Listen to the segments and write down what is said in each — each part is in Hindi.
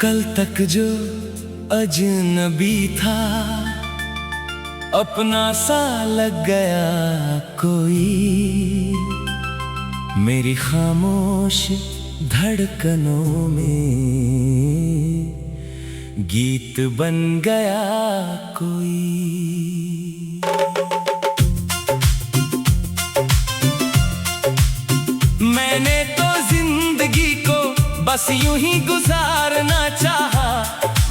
कल तक जो अजनबी था अपना सा लग गया कोई, मेरी खामोश धड़कनों में गीत बन गया कोई। मैंने तो जिंदगी को बस यूं ही गुजारना चाहा,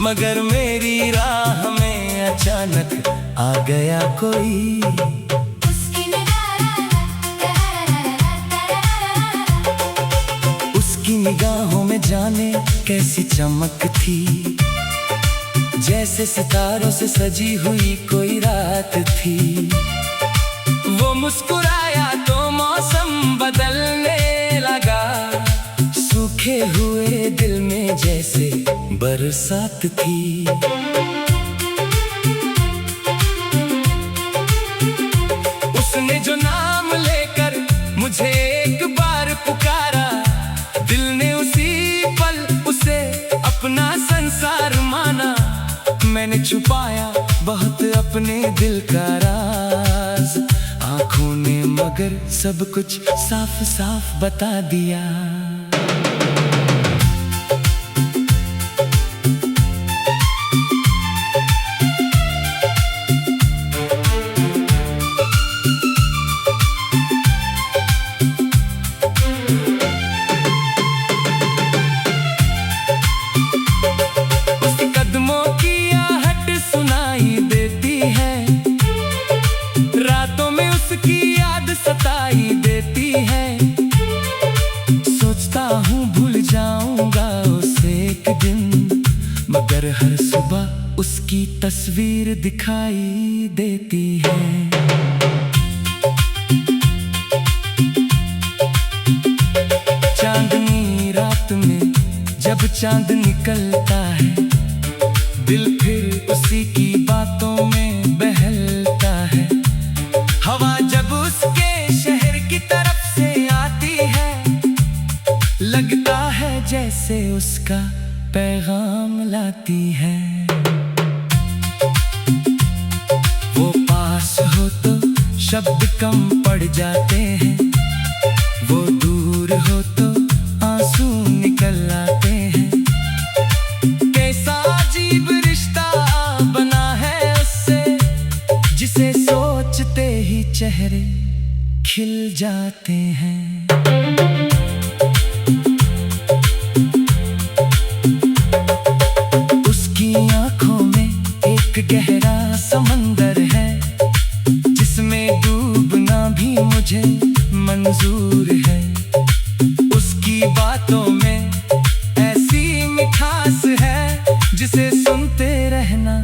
मगर मेरी राह में अचानक आ गया कोई। उसकी निगाहों में जाने कैसी चमक थी, जैसे सितारों से सजी हुई कोई रात थी। वो मुस्कुराया तो मौसम बदलने लगा, सूखे हुए दिल में जैसे बरसात थी। उसने जो नाम लेकर मुझे एक बार पुकारा, दिल ने उसी पल उसे अपना संसार माना। मैंने छुपाया बहुत अपने दिल का राज, आँखों ने मगर सब कुछ साफ साफ बता दिया। सताई देती है, सोचता हूँ भूल जाऊंगा उसे एक दिन, मगर हर सुबह उसकी तस्वीर दिखाई देती है। चांदनी रात में जब चांद निकलता है, दिल फिर उसी की बातों में बहलता है। हवा जब उसके शहर की तरफ से आती है, लगता है जैसे उसका पैगाम लाती है। वो पास हो तो शब्द कम पड़ जाते हैं, वो दूर हो तो आंसू निकल आते हैं। कैसा अजीब रिश्ता बना है उससे, जिसे सोचते ही चेहरे खिल जाते हैं। उसकी आंखों में एक गहरा समंदर है, जिसमें डूबना भी मुझे मंजूर है। उसकी बातों में ऐसी मिठास है, जिसे सुनते रहना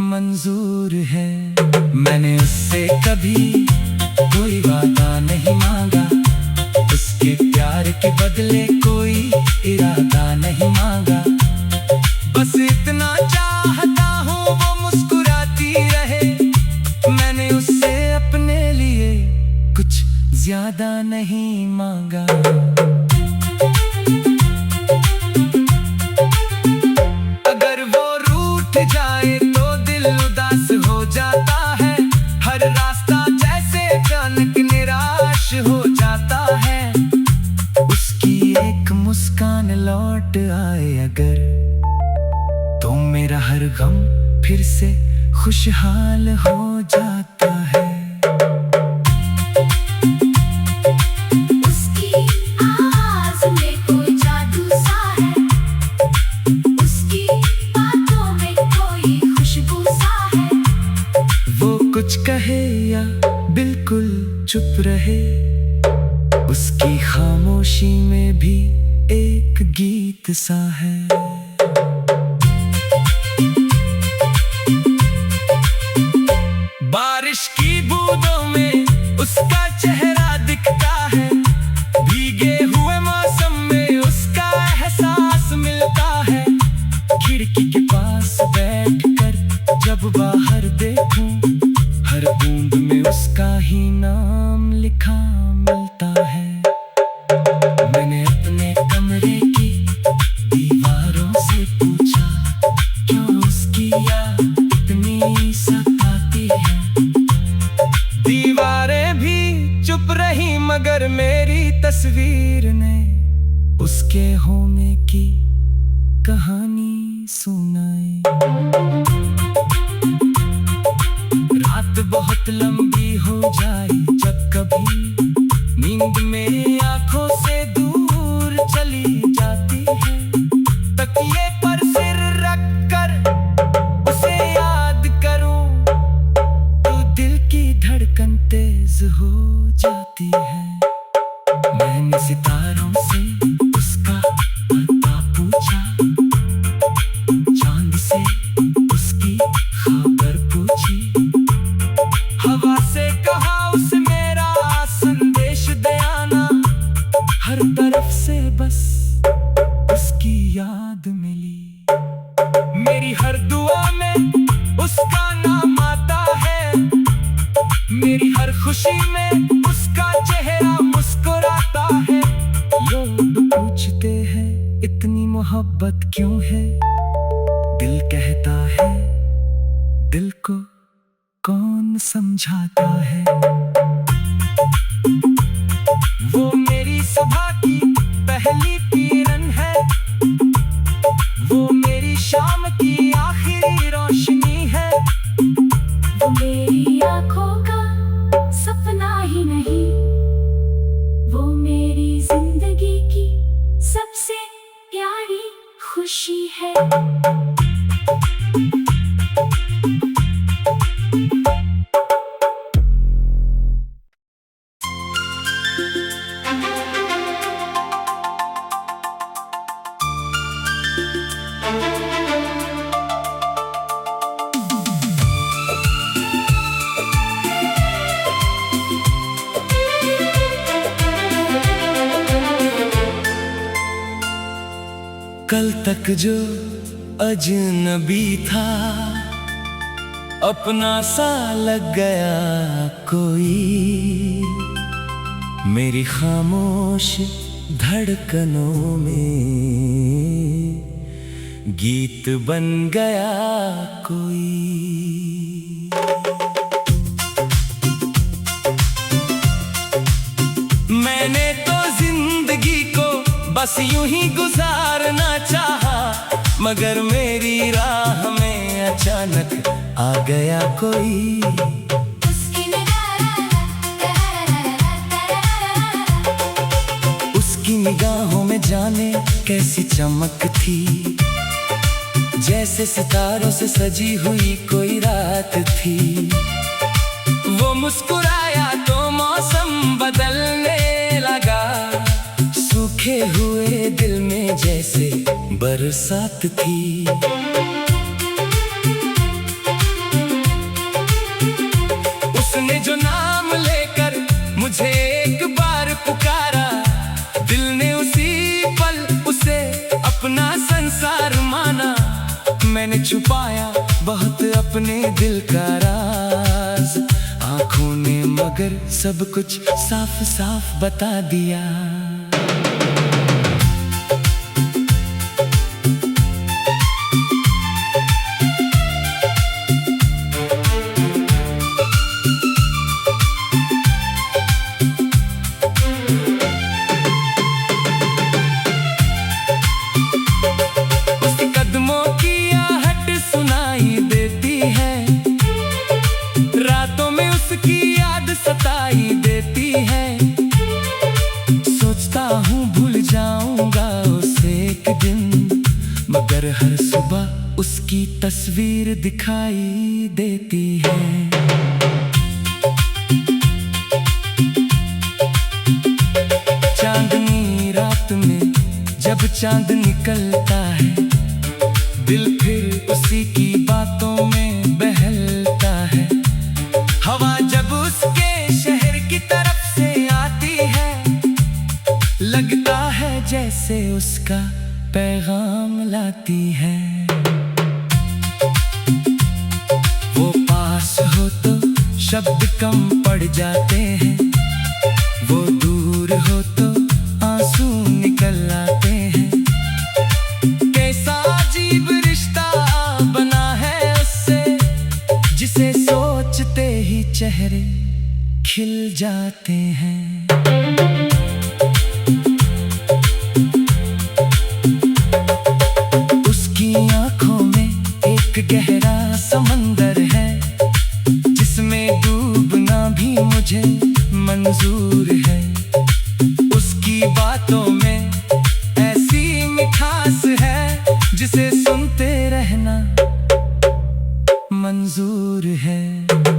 मंजूर है। मैंने उससे कभी कोई वादा नहीं मांगा, उसके प्यार के बदले कोई इरादा नहीं मांगा। बस इतना चाहता हूँ वो मुस्कुराती रहे, मैंने उससे अपने लिए कुछ ज्यादा नहीं मांगा। अगर वो रूठ जाए तो दिल उदास हो जाता है, हर रास्ता जैसे अचानक निराश हो जाता है। उसकी एक मुस्कान लौट आए अगर, तो मेरा हर गम फिर से खुशहाल हो जाता है। उसकी आवाज में कोई जादू सा है, उसकी बातों में कोई खुशबू सा है। वो कुछ कहे या बिल्कुल चुप रहे, उसकी खामोशी में भी एक गीत सा है। बारिश की बूंदों में उसका चेहरा दिखता है, भीगे हुए मौसम में उसका एहसास मिलता है। खिड़की के पास बैठकर जब बाहर देखूं, हर बूंद में उसका ही नाम लिखा मिलता है। मैंने अपने कमरे की दीवार मगर मेरी तस्वीर ने उसके होने की कहानी सुनाई। रात बहुत लंबी हो जाए जब कभी नींद मेरी आंखों से दूर चली जाती है, तकिए पर सिर रख कर उसे याद करूं तो दिल की धड़कन तेज हो जाती है। मैंने सितारों से उसका पता पूछा, चांद से उसकी खबर पूछी, हवा से कहा उसे मेरा संदेश दे आना। हर तरफ से बस उसकी याद मिली, मेरी हर दुआ में उसका नाम आता है, मेरी हर खुशी में उसका चेहरा मुस्कुराता है। लोग पूछते हैं इतनी मोहब्बत क्यों है, दिल कहता है दिल को कौन समझाता है। वो मेरी सुबह की पहली किरण है, वो मेरी शाम की आखिरी रोशनी है। वो मेरी आंखों का सपना ही नहीं, वो मेरी जिंदगी की सबसे प्यारी खुशी है। कल तक जो अजनबी था अपना सा लग गया कोई, मेरी खामोश धड़कनों में गीत बन गया कोई। मैंने तो जिंदगी को बस यूं ही गुजारना चाहा, मगर मेरी राह में अचानक आ गया कोई। उसकी निगाहों में जाने कैसी चमक थी, जैसे सितारों से सजी हुई कोई रात थी। वो मुस्कुराया तो मौसम बदलने लगा, सूखे हुए दिल में जैसे बरसात थी। उसने जो नाम लेकर मुझे एक बार पुकारा, दिल ने उसी पल उसे अपना संसार माना। मैंने छुपाया बहुत अपने दिल का राज, आंखों ने मगर सब कुछ साफ साफ बता दिया। सताई देती है, सोचता हूँ भूल जाऊंगा उसे एक दिन, मगर हर सुबह उसकी तस्वीर दिखाई देती है। चांदनी रात में जब चांद निकलता है, दिल फिर उसी की बातों में बहलता है। हवा जब उसके शहर की तरफ से आती है, लगता है जैसे उसका पैगाम लाती है। वो पास हो तो शब्द कम पड़ जाते हैं, वो दूर हो तो आंसू निकल आते हैं। कैसा अजीब रिश्ता बना है उससे, जिसे सोचते ही चेहरे खिल जाते हैं। उसकी आंखों में एक गहरा समंदर है, जिसमें डूबना भी मुझे मंजूर है। उसकी बातों में ऐसी मिठास है, जिसे सुनते रहना मंजूर है।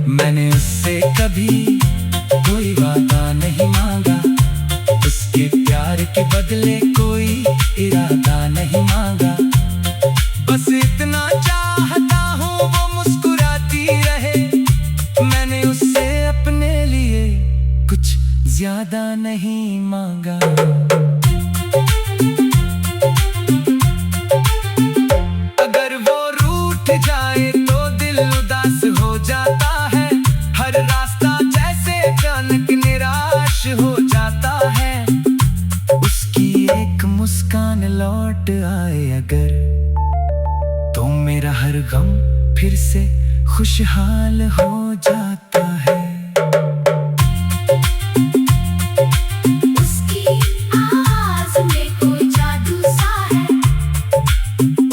मैंने उससे कभी कोई वादा नहीं मांगा, उसके प्यार के बदले कोई इरादा नहीं मांगा। बस इतना चाहता हूँ वो मुस्कुराती रहे। मैंने उससे अपने लिए कुछ ज्यादा नहीं मांगा। अगर वो रूठ जाए तो दिल उदास हो जाता है। हर रास्ता जैसे अचानक निराश हो जाता है। उसकी एक मुस्कान लौट आए अगर, तो मेरा हर गम फिर से खुशहाल हो जाता है। उसकी आवाज में कोई जादू सा है,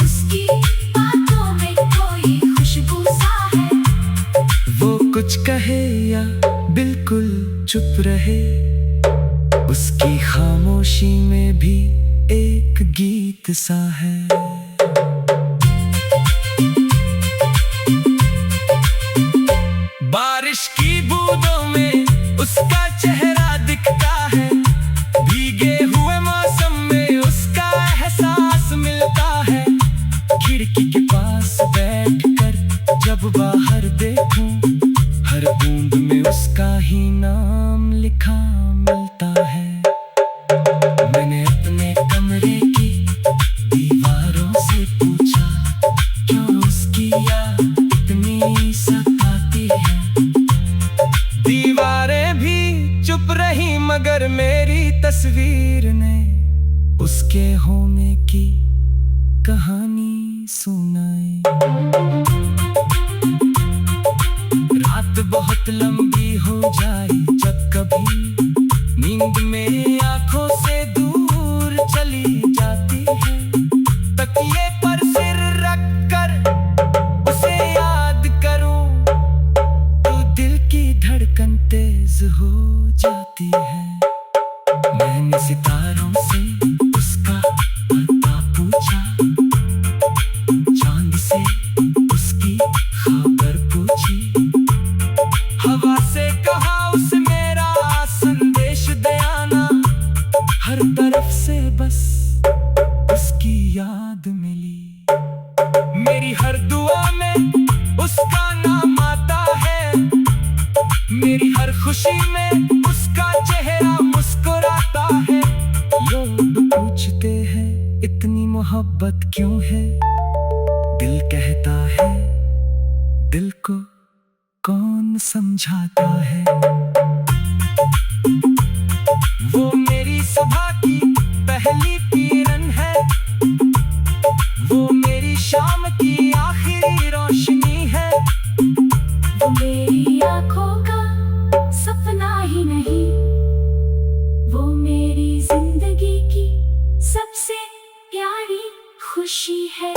उसकी बातों में कोई खुशबू सा है। वो कुछ कहे या बिल्कुल चुप रहे, उसकी खामोशी में भी एक गीत सा है। बारिश की बूंदों में उसका चेहरा दिखता है। भीगे हुए मौसम में उसका एहसास मिलता है। खिड़की के पास बैठकर जब बाहर देखूं, हर बूंद में उसका ही नाम लिखा मिलता है। मैंने अपने कमरे की दीवारों से पूछा, क्यों उसकी याद इतनी सताती है। दीवारें भी चुप रही, मगर मेरी तस्वीर ने उसके होने की कहानी सुनाई। रात बहुत लंबी हो जाए जब कभी नींद मेरी आंखों से दूर चली जाती है। तकिए पर सिर रखकर उसे याद करूं, तो दिल की धड़कन तेज हो जाती है। मैंने सितारों से उसका पता पूछा, चांद से उसकी खबर पूछी, हवा से कहा उसे मेरा संदेश दे आना। हर तरफ से बस उसकी याद मिली। मेरी हर दुआ में उसका नाम आता है। मेरी हर खुशी में उसका चेहरा मुस्कुराता है। लोग पूछते हैं इतनी मोहब्बत क्यों है, दिल कहता है दिल को कौन समझाता है। वो मेरी सुबह की पहली किरण है, वो मेरी शाम की आखिरी रोशनी है। वो मेरी आंखों का सपना ही नहीं, वो मेरी जिंदगी की सबसे प्यारी खुशी है।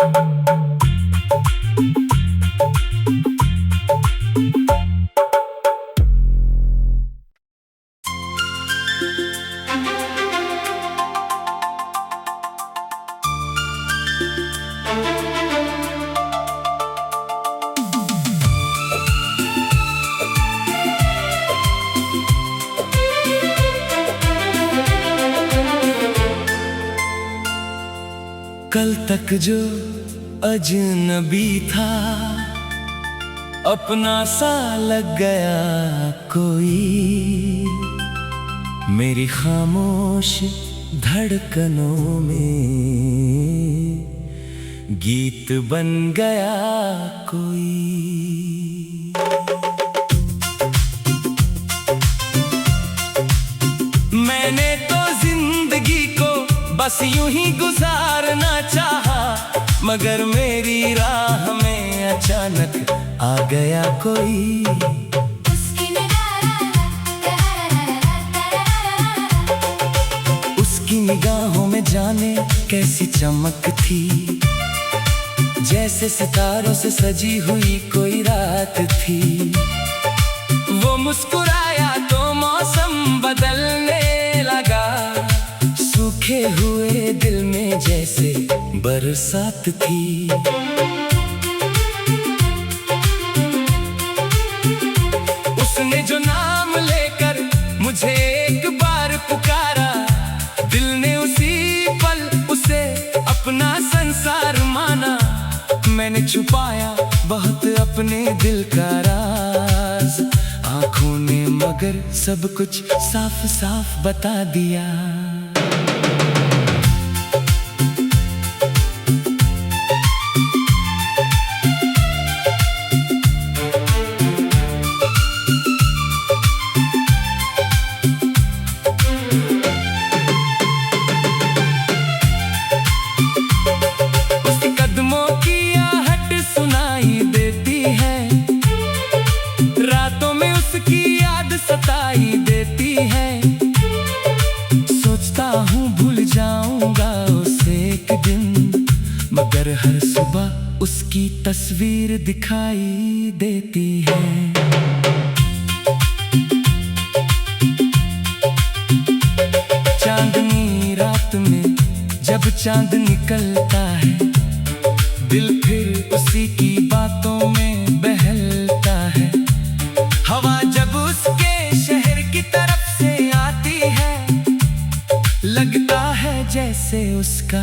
कल तक जो अजनबी था, अपना सा लग गया कोई। मेरी खामोश धड़कनों में गीत बन गया कोई। मैंने तो जिंदगी को बस यूं ही गुजारना चाहा, मगर मेरी राह में अचानक आ गया कोई। निगाहों में जाने कैसी चमक थी, जैसे सितारों से सजी हुई कोई रात थी। वो मुस्कुराया तो मौसम बदलने लगा, सूखे हुए दिल में जैसे बरसात थी। उसने जो नाम लेकर मुझे एक बार पुकारा, दिल ने उसी पल उसे अपना संसार माना। मैंने छुपाया बहुत अपने दिल का राज, आंखों ने मगर सब कुछ साफ साफ बता दिया। सताई देती है, सोचता हूँ भूल जाऊंगा उसे एक दिन, मगर हर सुबह उसकी तस्वीर दिखाई देती है। चांदनी रात में जब चांद निकलता है, दिल फिर उसी की बातों में बहलता है। हवा जब उसके शहर की तरफ से आती है, लगता है जैसे उसका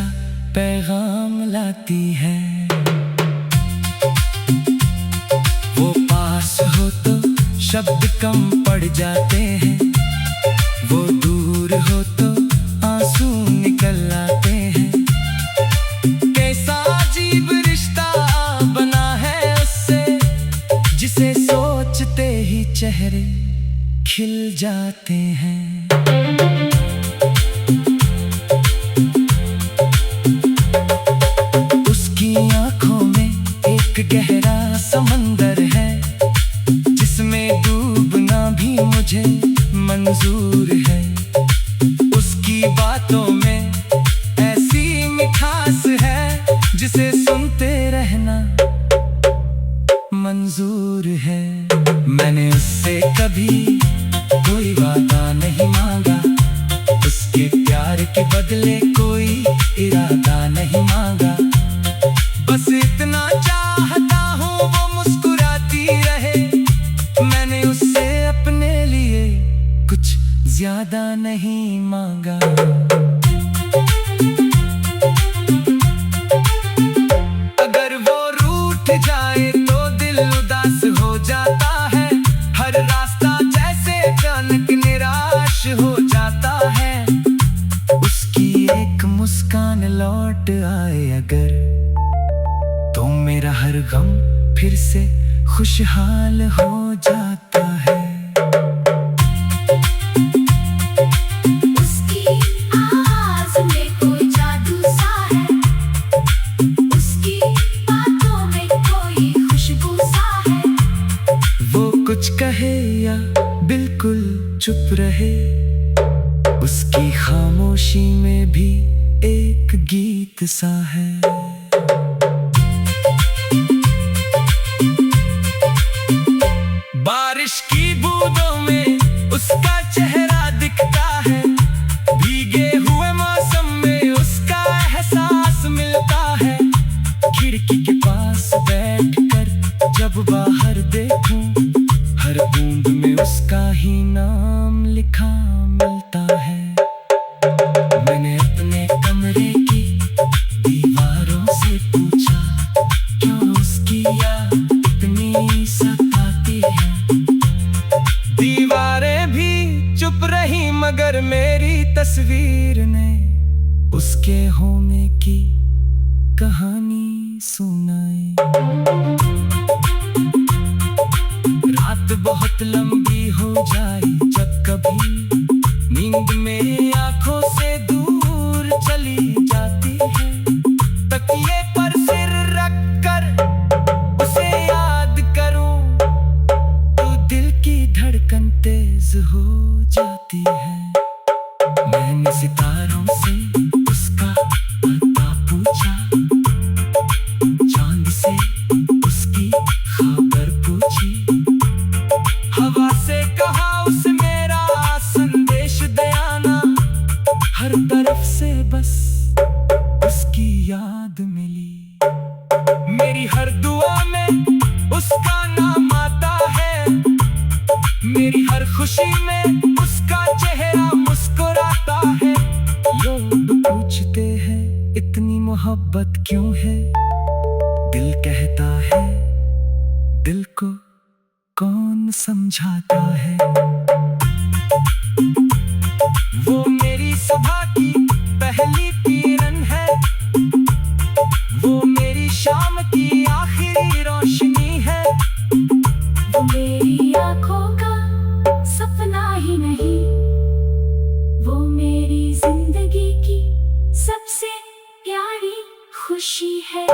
पैगाम लाती है। वो पास हो तो शब्द कम पड़ जाते हैं, वो दूर हो तो आंसू निकल आते हैं। कैसा अजीब रिश्ता बना है उससे, जिसे सोचते ही चेहरे खिल जाते हैं। उसकी आंखों में एक गहरा समंदर है, जिसमें डूबना भी मुझे मंजूर है। उसकी बातों में ऐसी मिठास है, जिसे सुनते रहना मंजूर है। मैंने उससे कभी कोई वादा नहीं मांगा, उसके प्यार के बदले कोई इरादा नहीं मांगा। बस इतना चाहता हूँ वो मुस्कुराती रहे, मैंने उससे अपने लिए कुछ ज्यादा नहीं मांगा। अगर वो रूठ जाए तो दिल उदास हो जाता है, हर रास्ता जैसे अचानक निराश हो जाता है। उसकी एक मुस्कान लौट आए अगर, तो मेरा हर गम फिर से खुशहाल हो जाता है। उसकी आवाज में कोई जादू सा है, उसकी बातों में कोई खुशबू सा है। वो कुछ कहे या बिल्कुल चुप रहे, उसकी खामोशी में भी एक गीत सा है। बारिश की बूंदों में उसका चेहरा दिखता है, भीगे हुए मौसम में उसका एहसास मिलता है। खिड़की के पास बैठकर जब बाहर देखूं, हर बूंद में उसका ही नाम लिखा मिलता है। मैंने अपने कमरे की दीवारों से पूछा, क्यों उसकी याद इतनी सताती है। दीवारें भी चुप रही, मगर मेरी तस्वीर ने उसके होने की कहानी सुनाई। रात बहुत लंबी हो जाए जब कभी नींद में आंखों से दूर चली जाती है, तकिए पर सिर रख कर उसे याद करूं तो दिल की धड़कन तेज हो जाती है। मैंने सितारों से मोहब्बत क्यों है, दिल कहता है, दिल को कौन समझाता है। वो मेरी सुबह की पहली किरण है, वो मेरी शाम की आखिरी रोशनी है। वो मेरी आंखों का सपना ही नहीं, वो मेरी जिंदगी की सबसे प्यारी खुशी है।